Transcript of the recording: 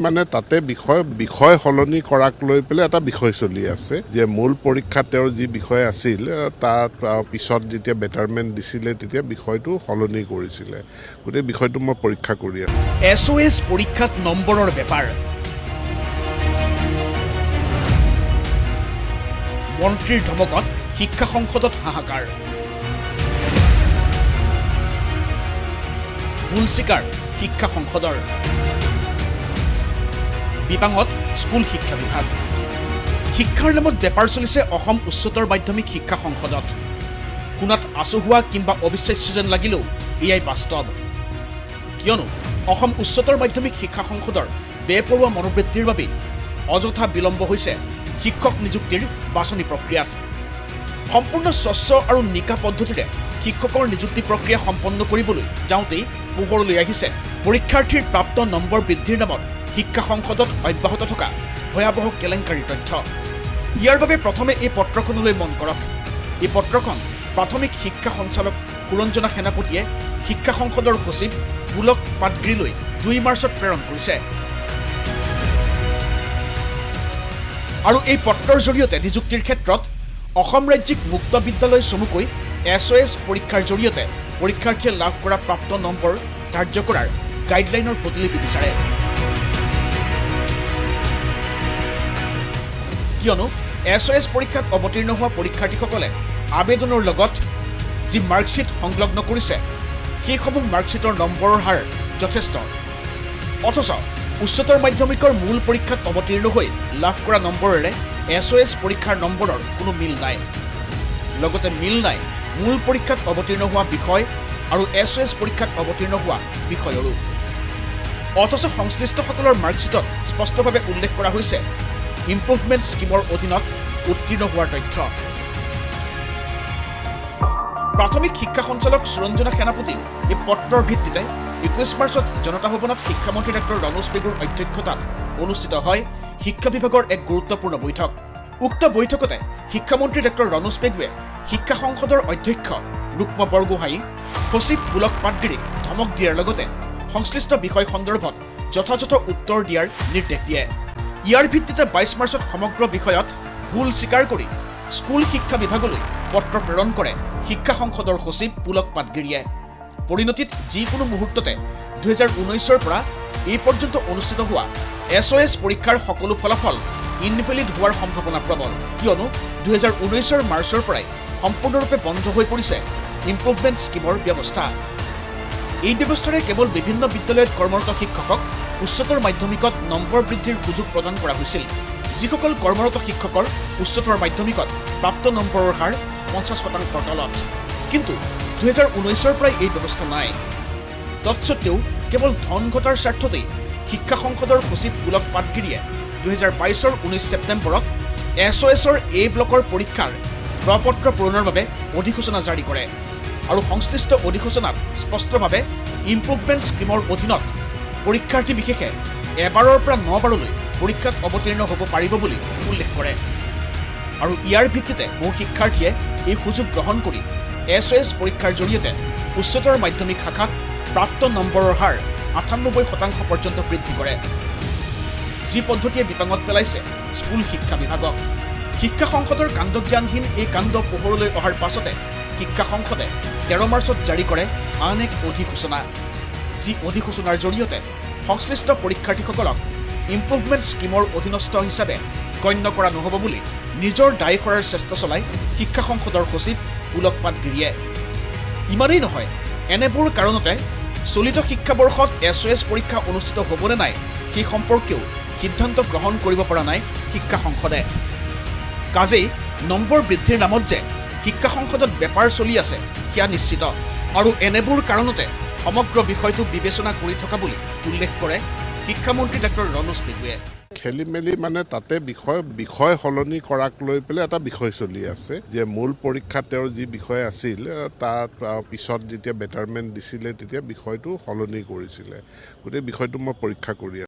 মানে তাতে বিষয় সলনি কৰাক লৈ পেলাই এটা বিষয় চলি আছে যে মূল পৰীক্ষাত তেওঁৰ যি বিষয় আছিল তাৰ পিছত যেতিয়া বেটাৰমেণ্ট দিছিলে তেতিয়া বিষয়টো সলনি কৰিছিলে গোটেই বিষয়টো মই পৰীক্ষা কৰি আছোঁ SOS পৰীক্ষাত নম্বৰৰ বেপাৰ মন্ত্ৰীৰ ধমকত শিক্ষা সংসদত হাহাকাৰ ভুল স্বীকাৰ শিক্ষা সংসদৰ বিপাঙত স্কুল শিক্ষা বিভাগ শিক্ষাৰ নামত বেপাৰ চলিছে অসম উচ্চতৰ মাধ্যমিক শিক্ষা সংসদত শুনাত আচহুৱা কিংবা অবিশ্বাস্য যেন লাগিলেও এয়াই বাস্তৱ কিয়নো অসম উচ্চতৰ মাধ্যমিক শিক্ষা সংসদৰ বেপৰোৱা মনোবৃত্তিৰ বাবে অযথা বিলম্ব হৈছে শিক্ষক নিযুক্তিৰ বাছনি প্ৰক্ৰিয়াত সম্পূৰ্ণ স্বচ্ছ আৰু নিকা পদ্ধতিৰে শিক্ষকৰ নিযুক্তি প্ৰক্ৰিয়া সম্পন্ন কৰিবলৈ যাওঁতেই পোহৰলৈ আহিছে পৰীক্ষাৰ্থীৰ প্ৰাপ্ত নম্বৰ বৃদ্ধিৰ নামত শিক্ষা সংসদত অব্যাহত থকা ভয়াৱহ কেলেংকাৰীৰ তথ্য ইয়াৰ বাবে প্ৰথমে এই পত্ৰখনলৈ মন কৰক এই পত্ৰখন প্ৰাথমিক শিক্ষা সঞ্চালক সুৰঞ্জনা সেনাপতিয়ে শিক্ষা সংসদৰ সচিব পুলক পাটগিৰিলৈ 2 মাৰ্চত প্ৰেৰণ কৰিছে আৰু এই পত্ৰৰ জৰিয়তে নিযুক্তিৰ ক্ষেত্ৰত অসম ৰাজ্যিক মুক্ত বিদ্যালয় চমুকৈ SOS পৰীক্ষাৰ জৰিয়তে পৰীক্ষাৰ্থীয়ে লাভ কৰা প্ৰাপ্ত নম্বৰ ধাৰ্য কৰাৰ গাইডলাইনৰ প্ৰতিলিপি বিচাৰে কিয়নো SOS পৰীক্ষাত অৱতীৰ্ণ হোৱা পৰীক্ষাৰ্থীসকলে আবেদনৰ লগত যি মাৰ্কশ্বিট সংলগ্ন কৰিছে সেইসমূহ মাৰ্কশ্বিটৰ নম্বৰৰ হাৰ যথেষ্ট অথচ উচ্চতৰ মাধ্যমিকৰ মূল পৰীক্ষাত অৱতীৰ্ণ হৈ লাভ কৰা নম্বৰেৰে SOS পৰীক্ষাৰ নম্বৰৰ কোনো মিল নাই লগতে মিল নাই মূল পৰীক্ষাত অৱতীৰ্ণ হোৱা বিষয় আৰু SOS পৰীক্ষাত অৱতীৰ্ণ হোৱা বিষয়ৰো অথচ সংশ্লিষ্টসকলৰ মাৰ্কশ্বিটত স্পষ্টভাৱে উল্লেখ কৰা হৈছে ইম্প্ৰুভমেণ্ট স্কিমৰ অধীনত উত্তীৰ্ণ হোৱাৰ তথ্য প্ৰাথমিক শিক্ষা সঞ্চালক সুৰঞ্জনা সেনাপতিৰ এই পত্ৰৰ ভিত্তিতে 21 মাৰ্চত জনতা ভৱনত শিক্ষামন্ত্ৰী ডক্টৰ ৰনোজ পেগুৰ অধ্যক্ষতাত অনুষ্ঠিত হয় শিক্ষা বিভাগৰ এক গুৰুত্বপূৰ্ণ বৈঠক উক্ত বৈঠকতে শিক্ষামন্ত্ৰী ডক্টৰ ৰনোজ পেগুৱে শিক্ষা সংসদৰ অধ্যক্ষ ৰুক্ম বৰগোহাঁই সচিব পুলক পাটগিৰিক ধমক দিয়াৰ লগতে সংশ্লিষ্ট বিষয় সন্দৰ্ভত যথাযথ উত্তৰ দিয়াৰ নিৰ্দেশ দিয়ে ইয়াৰ ভিত্তিতে 22 মাৰ্চত সমগ্ৰ বিষয়ত ভুল স্বীকাৰ কৰি স্কুল শিক্ষা বিভাগলৈ পত্ৰ প্ৰেৰণ কৰে শিক্ষা সংসদৰ সচিব পুলক পাটগিৰিয়ে পৰিণতিত যিকোনো মুহূৰ্ততে 2019ৰ পৰা এই পৰ্যন্ত অনুষ্ঠিত হোৱা SOS পৰীক্ষাৰ সকলো ফলাফল ইনভেলিড হোৱাৰ সম্ভাৱনা প্ৰবল কিয়নো 2019ৰ মাৰ্চৰ পৰাই সম্পূৰ্ণৰূপে বন্ধ হৈ পৰিছে ইম্প্ৰুভমেণ্ট স্কিমৰ ব্যৱস্থা এই ব্যৱস্থাৰে কেৱল বিভিন্ন বিদ্যালয়ত কৰ্মৰত শিক্ষকক উচ্চতৰ মাধ্যমিকত নম্বৰ বৃদ্ধিৰ সুযোগ প্ৰদান কৰা হৈছিল যিসকল কৰ্মৰত শিক্ষকৰ উচ্চতৰ মাধ্যমিকত প্ৰাপ্ত নম্বৰৰ হাৰ 50%ৰ তলত কিন্তু 2019ৰ পৰাই এই ব্যৱস্থা নাই তৎসত্ত্বেও কেৱল ধন ঘটাৰ স্বাৰ্থতেই শিক্ষা সংসদৰ সচিব পুলক পাটগিৰিয়ে 2022ৰ 19 ছেপ্টেম্বৰত SOSৰ A ব্লকৰ পৰীক্ষাৰ প্ৰপত্ৰ পূৰণৰ বাবে অধিসূচনা জাৰি কৰে আৰু সংশ্লিষ্ট অধিসূচনাত স্পষ্টভাৱে ইম্প্ৰুভমেণ্ট স্কিমৰ অধীনত পৰীক্ষাৰ্থী বিশেষে এবাৰৰ পৰা 9 বাৰলৈ পৰীক্ষাত অৱতীৰ্ণ হ'ব পাৰিব বুলি উল্লেখ কৰে আৰু ইয়াৰ ভিত্তিতে বহু শিক্ষাৰ্থীয়ে এই সুযোগ গ্ৰহণ কৰি SOS পৰীক্ষাৰ জৰিয়তে উচ্চতৰ মাধ্যমিক শাখাত প্ৰাপ্ত নম্বৰৰ হাৰ 98% পৰ্যন্ত বৃদ্ধি কৰে যি পদ্ধতিয়ে বিপাঙত পেলাইছে স্কুল শিক্ষা বিভাগক শিক্ষা সংসদৰ কাণ্ডজ্ঞানহীন এই কাণ্ড পোহৰলৈ অহাৰ পাছতে শিক্ষা সংসদে 13 মাৰ্চত জাৰি কৰে আন এক অধিসূচনা যি অধিসূচনাৰ জৰিয়তে সংশ্লিষ্ট পৰীক্ষাৰ্থীসকলক ইম্প্ৰুভমেণ্ট স্কিমৰ অধীনস্থ হিচাপে গণ্য কৰা নহ'ব বুলি নিজৰ দায় কৰাৰ চেষ্টা চলাই শিক্ষা সংসদৰ সচিব পুলক পাটগিৰিয়ে ইমানেই নহয় এনেবোৰ কাৰণতে চলিত শিক্ষাবৰ্ষত SOS পৰীক্ষা অনুষ্ঠিত হ'বনে নাই সেই সম্পৰ্কেও সিদ্ধান্ত গ্ৰহণ কৰিব পৰা নাই শিক্ষা সংসদে কাজেই নম্বৰ বৃদ্ধিৰ নামত যে শিক্ষা সংসদত বেপাৰ চলি আছে সেয়া নিশ্চিত আৰু এনেবোৰ কাৰণতে সমগ্ৰ বিষয়টো বিবেচনা কৰি থকা বুলি উল্লেখ কৰে শিক্ষামন্ত্ৰী ডক্টৰ ৰনোজ পেগুৱে খেলি মেলি মানে তাতে বিষয় সলনি কৰাক লৈ পেলাই এটা বিষয় চলি আছে যে মূল পৰীক্ষাত তেওঁৰ যি বিষয় আছিল তাৰ পিছত যেতিয়া বেটাৰমেণ্ট দিছিলে তেতিয়া বিষয়টো সলনি কৰিছিলে গোটেই বিষয়টো মই পৰীক্ষা কৰি